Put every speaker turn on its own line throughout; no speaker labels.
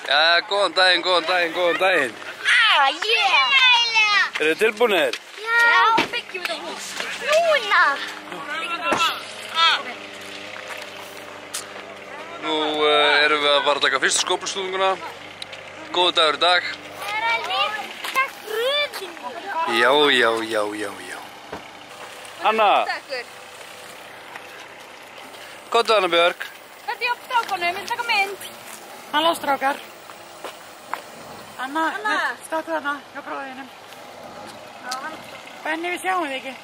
Já, góðan daginn, góðan daginn, góðan daginn. Eru þið tilbúinir?
Já, byggjum við þetta hús. Núna!
Nú erum við að fara að taka fyrstu skóflustúðunguna. Góður dagur í dag.
Það er að lyfta gröðinu.
Já. Anna!
Takkur.
Komdu Anna Björk.
Þetta er upp strákunum, við taka mynd.
Halló strákar. Anna, státtu þarna hjá bróðinum. Benni, við sjáum þig ekki.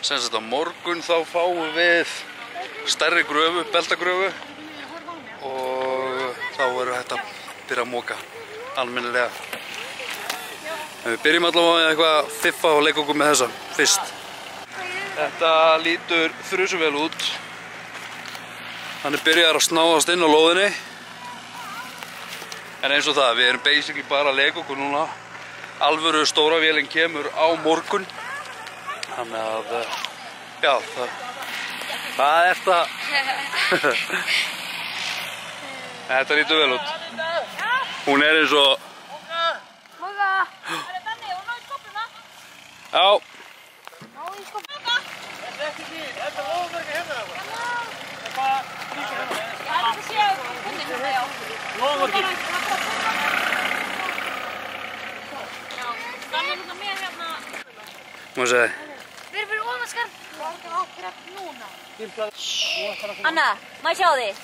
Sem sagt á morgun þá fáum við stærri gröfu, beltagröfu og þá verður hægt að byrja að moka almennilega. En við byrjum allavega með eitthvað að fiffa og leika okkur með þessa fyrst. Þetta lítur þrusu vel út. Hann byrjar að snáðast inn á lóðinni. En eins og það, við erum basically bara að leika okkur núna. Alvöru stóra vélinn kemur á morgun. Þannig að, já, það er það. Þetta lítur vel út. Hún er eins og...
Móka! Það er Benni, hún náði skópluna.
Já.
Náði skópluna.
Þetta er ekki því, þetta er lóðverki hérna. Þetta er líka hérna.
Já, þetta séu hundin þetta, já.
Lóðverki.
Já, Benni með hérna.
Má segja.
Við erum fyrir ofan skarp. Það er akkurat núna. Anna, má ég sjá þig?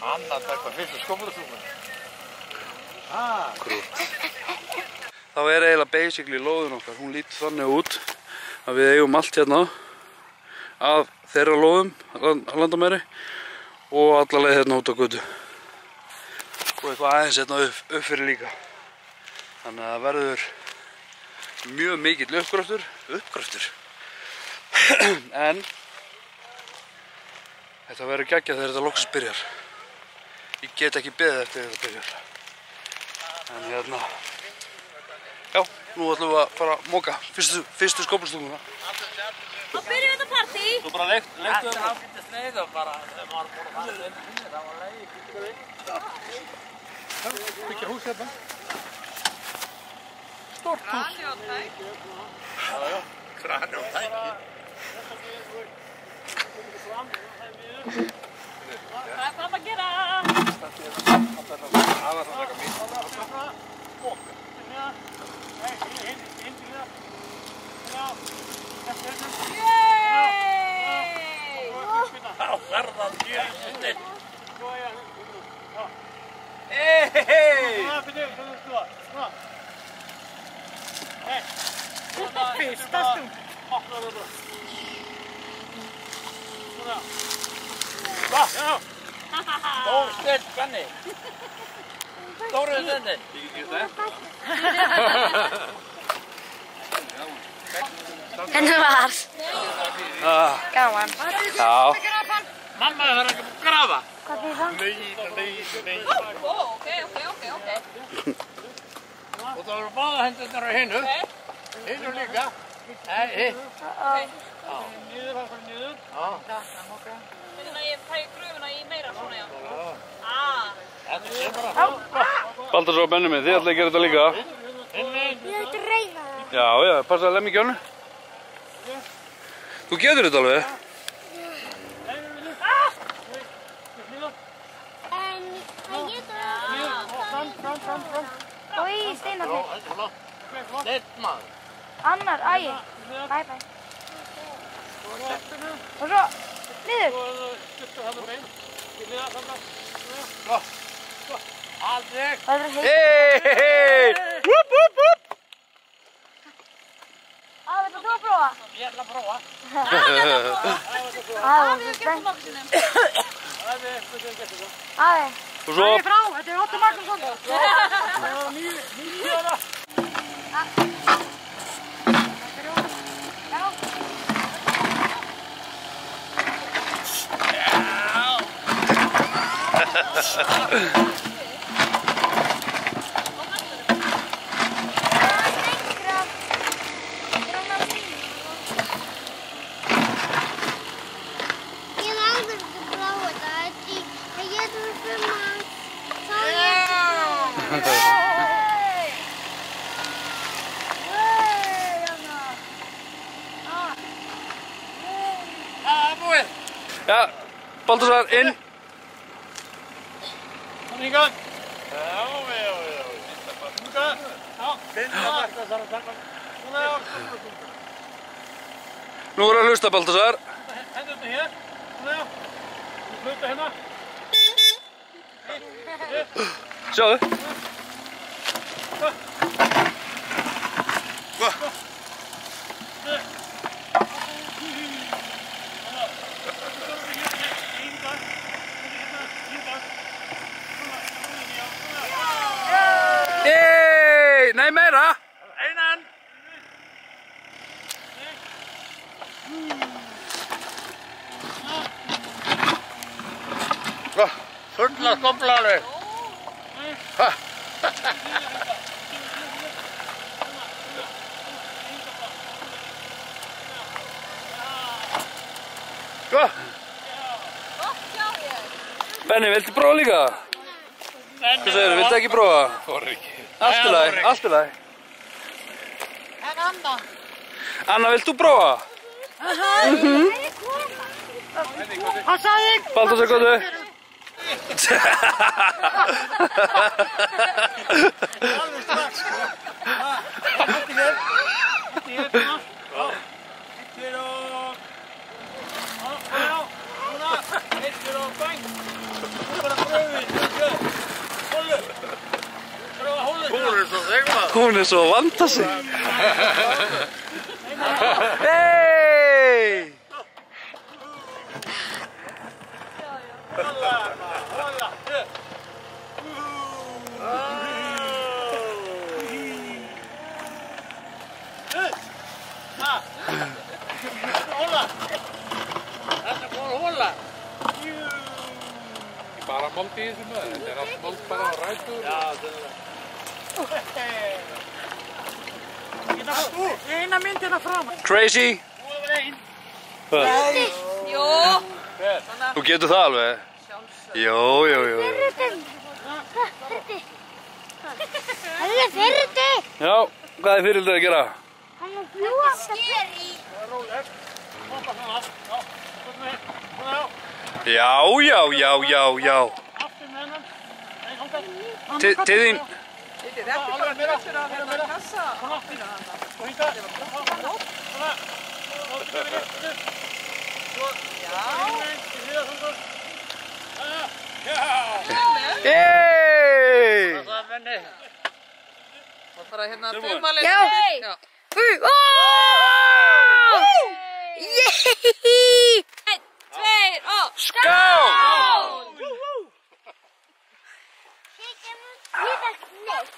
Anna, þetta er fyrstu skóflustúðunum.
Þá er eiginlega basically lóðin okkar. Hún lítur þannig út að við eigum allt hérna af þeirra lóðum að landamæri og alla leið hérna út á götu. Og eitthvað aðeins hérna upp fyrir líka. Þannig að það verður mjög mikill uppgröftur. En þetta verður geggjað þegar þetta loksins byrjar. Ég get ekki beðið eftir þetta byrjar. En hérna, já, nú ætlum við að fara að moka fyrstu skóflustúðuna.
Þá byrjum við þetta partí.
Þú bara leiktu um það. Það finnst leið og bara, þegar maður búin að fara inn, það var leið, byggja hús hérna. Stort hús.
Krani og tæk.
Já, krani og tæk.
Hvað er það að gera?
Fyrsta stund. Stór stund, Benni. Stóru stundin.
Hvernig var? Gaman.
Já.
Mamma, það er ekki að grafa.
Hvað þýð það?
Nei.
Ok.
Og það eru báða hendurnar á hinu. Hinu líka. Nei, hitt. Niður, það fyrir niður. Já.
Þannig að ég fæ gröfuna í meira svona, já.
Þetta er bara.
Baldur svo Benni minn, þið ætlaði að gera þetta líka.
Ég ætti að reyna það.
Já, passa að lemmi ekki hannu. Þú getur þetta alveg.
En það getur það. Og í steinarnir.
Lett maður.
Annar, ægi. Bye. Og svo, niður.
Aldrei.
Það er heitt.
Hey! Whoop!
Viltu þú að prófa?
Ég ætla að prófa.
Það er spennt. Aði.
Og svo...
Frá, þetta er Otto Magnússon. Það var nýjára.
Ég langar ekki að prófa þetta. Það getur fyrir maður.
Búið.
Já, Baltasar, inn.
Hann í gang. Já. Húka. Já. Svona, já.
Nú er að hlusta, Baltasar.
Hendurna hér. Svona, já. Hluta hérna.
Sjáðu. Nei, meira.
Einan. Fulla skopla alveg.
Benni, viltu prófa líka? Hvað segirðu, viltu ekki prófa?
Þorri ekki.
Allt í lagi, allt í lagi.
En Anna?
Anna, vilt þú prófa?
Hvað sagði ég?
Baltasar, góðu.
Alveg strax. Hætti hér. Hætti hér. Hætti hér og... Já, núna. Hætti hér og bæn. Nú bara pröfið. Hólu. Pröfa hólu. Hún er svo þegmað.
Hún er svo að vanda sig. Hey!
Hóla. Hóla. Þetta góð hóla.
Ekki bara mold í þessu maður, þetta er allt mold bara á rætur.
Já, þetta er eina myndina fram.
Crazy.
Þú er einn.
Hvað?
Jú.
Þú getur það alveg? Jó.
Það er fyrrði.
Já, hvað er fyrirldið að gera?
Hann er fljúa. Skeri.
Það er rólegt. Hoppa svona. Já. Svona já.
Já.
Aftur með hennan. Nei, hanga.
Til þín.
Þetta er bara fyrir að vera kassa. Svona. Og hinga. Svona. Já.
Hey!
Það er venni.
Það fara hérna
Tilbúin?
tumalinn.
Já.
Já.
Einn, tveir og
Skál!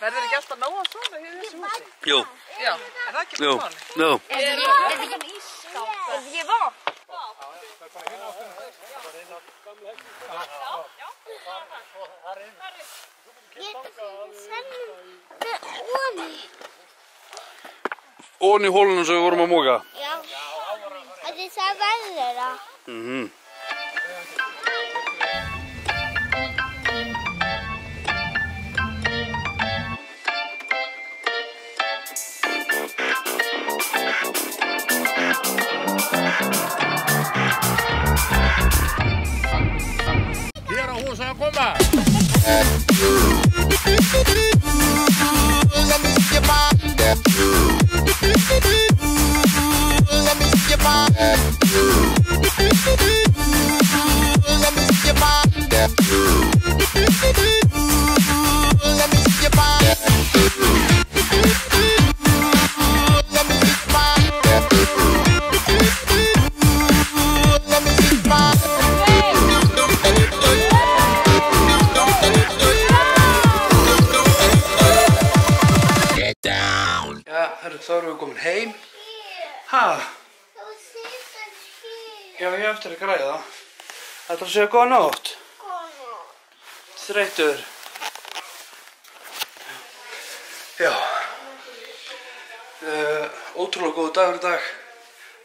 Verður ekki alltaf nóg að svona hér í þessu húsi?
Jú.
Já, er það ekki
Jú.
máli?
Jú.
Er þetta ekki ísskáp? Er þetta ekki vatn?
Ón í hólunum sem við vorum að móka.
Já. Þetta er það verður það.
Hér á hús að koma.
Herru, þá erum við komin heim. Ha? Já, ég hef eftir að græða það. Þetta er að segja góða nótt. Þreyttur. Já. Ótrúlega góð dagur í dag.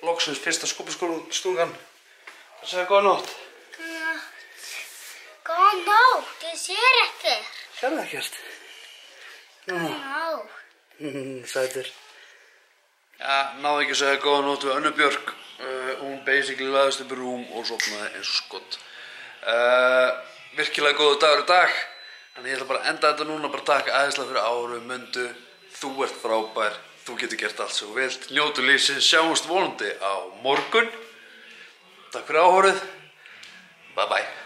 Loksins fyrsta skúpiskólastungan. Það er að segja góða nótt.
Góða nótt, ég sér ekkert.
Sérðu ekkert? Sætir. Já, náðu ekki að segja góða nótt við Önnu Björk. Hún basically laðist upp í rúm og sofnaði eins og skott. Virkilega góður dagur í dag. Þannig ég ætla bara að enda þetta núna, bara taka æðislega fyrir áru, Mundu. Þú ert frábær, þú getur gert allt sem þú vilt. Njótu lífsins, sjáumst vonandi á morgun. Takk fyrir áhorfið. Bye bye.